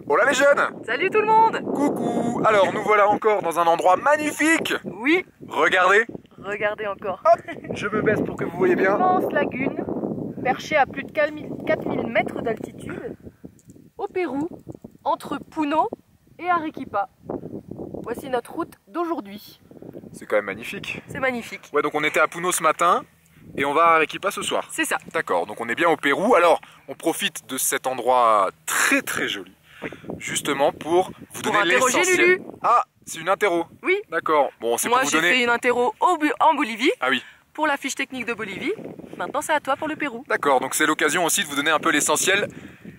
Hola les jeunes! Salut tout le monde! Coucou! Alors nous voilà encore dans un endroit magnifique! Oui, Regardez! regardez encore. Hop! Je me baisse pour que vous voyez bien. Immense lagune, perchée à plus de 4000 mètres d'altitude, au Pérou, entre Puno et Arequipa. Voici notre route d'aujourd'hui. C'est quand même magnifique. C'est magnifique. Ouais, donc on était à Puno ce matin et on va à Arequipa ce soir. C'est ça. D'accord, donc on est bien au Pérou. Alors, on profite de cet endroit très très joli. Oui. Justement pour vous donner interroger l'essentiel. Lulu. Ah, c'est une interro. Oui. D'accord. Bon, c'est pour Moi vous j'ai donner. fait une interro en Bolivie, Ah oui. pour la fiche technique de Bolivie. Maintenant c'est à toi pour le Pérou. D'accord, donc c'est l'occasion aussi de vous donner un peu l'essentiel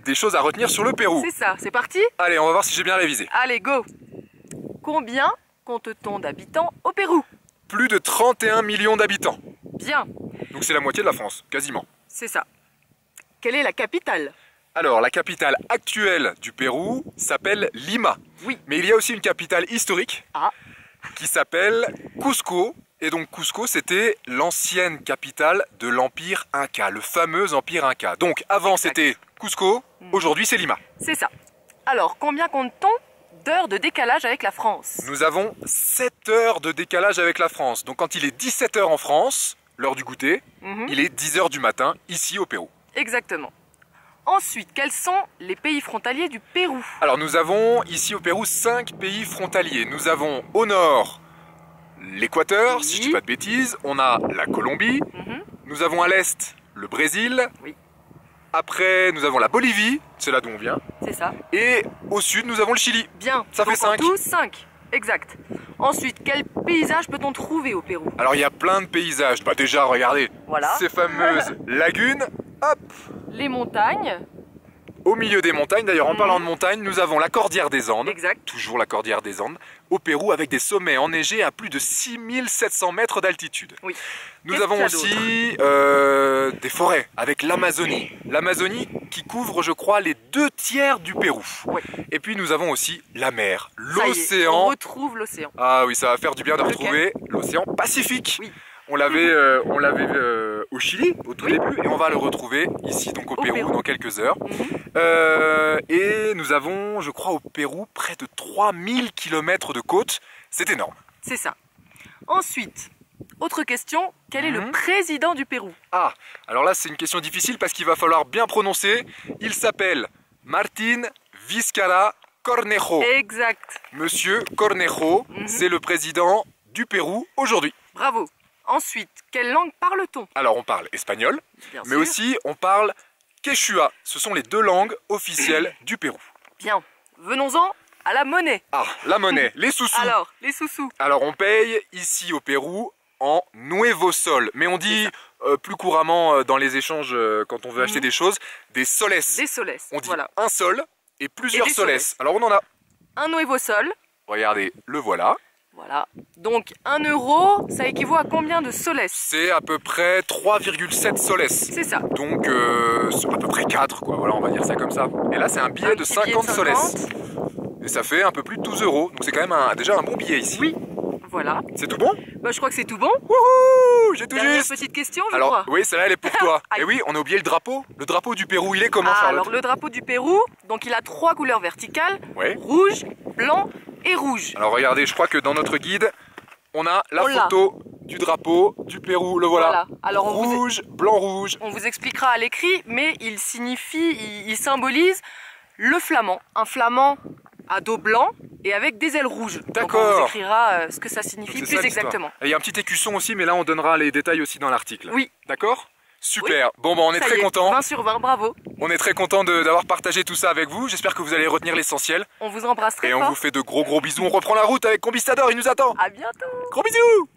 des choses à retenir sur le Pérou. C'est ça, c'est parti? Allez, on va voir si j'ai bien révisé. Allez, go! Combien compte-t-on d'habitants au Pérou? Plus de 31 millions d'habitants. Bien, Donc c'est la moitié de la France, quasiment. c'est ça. Quelle est la capitale? Alors, la capitale actuelle du Pérou s'appelle Lima. Oui. Mais il y a aussi une capitale historique Ah, qui s'appelle Cusco. Et donc Cusco, c'était l'ancienne capitale de l'Empire Inca, le fameux Empire Inca. Donc avant Exact. c'était Cusco, aujourd'hui c'est Lima. c'est ça. Alors, combien compte-t-on d'heures de décalage avec la France? Nous avons 7 heures de décalage avec la France. Donc quand il est 17 heures en France, l'heure du goûter, il est 10 heures du matin ici au Pérou. Exactement. Ensuite, quels sont les pays frontaliers du Pérou? Alors nous avons ici au Pérou 5 pays frontaliers. Nous avons au nord l'Équateur, si je dis pas de bêtises. On a la Colombie. Nous avons à l'est le Brésil. Oui. Après nous avons la Bolivie, c'est là d'où on vient. C'est ça. Et au sud nous avons le Chili. Bien. Ça fait Donc, en 5. tout, 5. Exact. Ensuite, quel paysage peut-on trouver au Pérou? Alors il y a plein de paysages. Bah déjà regardez, Voilà. ces fameuses lagunes. Hop, Les montagnes. au milieu des montagnes. D'ailleurs en parlant de montagnes, nous avons la Cordillère des Andes. Exact. Toujours la Cordillère des Andes, au Pérou, avec des sommets enneigés à plus de 6700 mètres d'altitude. Oui. Nous Qu'est-ce avons qu'il y a aussi des forêts, avec l'Amazonie. L'Amazonie qui couvre, je crois, les 2 tiers du Pérou. Oui. Et puis nous avons aussi la mer, Ça y est, on l'océan. retrouve l'océan. Ah oui, ça va faire du bien de Lequel? retrouver l'océan Pacifique. Oui. On l'avait au Chili au tout début et on va le retrouver ici donc au Pérou dans quelques heures. Et nous avons, je crois, au Pérou près de 3000 km de côte. C'est énorme. C'est ça. Ensuite, autre question, quel est le président du Pérou? Ah, alors là c'est une question difficile parce qu'il va falloir bien prononcer. Il s'appelle Martín Vizcarra Cornejo. Exact. Monsieur Cornejo, c'est le président du Pérou aujourd'hui. Bravo. Ensuite, quelle langue parle-t-on? Alors on parle espagnol, Bien mais sûr. aussi on parle quechua. Ce sont les 2 langues officielles du Pérou. Bien. Venons-en à la monnaie. Ah, la monnaie, les sous-sous. Alors, les sous-sous. Alors on paye ici au Pérou en nuevo sol, mais on dit plus couramment dans les échanges quand on veut acheter des choses, des soles. Des soles. On dit Voilà. un sol et plusieurs des soles. soles. Alors on en a, Un nuevo sol. regardez, le voilà. Voilà. Donc, 1 euro, ça équivaut à combien de soles? C'est à peu près 3,7 soles. C'est ça. Donc c'est à peu près 4 quoi, voilà on va dire ça comme ça. Et là c'est un billet Un de petit billet 50 de soles. 50. Et ça fait un peu plus de 12 euros. Donc c'est quand même déjà un bon billet ici. Oui. Voilà. C'est tout bon? Bah, je crois que c'est tout bon. Wouhou! J'ai tout Dernière juste! petite question, je Alors, crois. oui, celle-là, elle est pour toi. Aïe. Et oui, on a oublié le drapeau. Le drapeau du Pérou, il est comment, Ah, Charlotte? alors le drapeau du Pérou, donc il a 3 couleurs verticales, Ouais. rouge, blanc et rouge. Alors, regardez, je crois que dans notre guide, on a la On l'a. photo du drapeau du Pérou. Le voilà. Voilà. Alors, on vous rouge, blanc, rouge. On vous expliquera à l'écrit, mais il signifie, il symbolise le flamand. Un flamand à dos blanc et avec des ailes rouges. Donc D'accord. on vous écrira ce que ça Donc, signifie c'est plus ça, l'histoire. exactement. Et il y a un petit écusson aussi, mais là, on donnera les détails aussi dans l'article. Oui. D'accord? Super. Bon, bah, on est Ça très y est, content. 20 sur 20, bravo. On est très content d'avoir partagé tout ça avec vous. J'espère que vous allez retenir l'essentiel. On vous embrasse très Et on fort. vous fait de gros bisous. On reprend la route avec Conquistador, il nous attend. À bientôt. Gros bisous!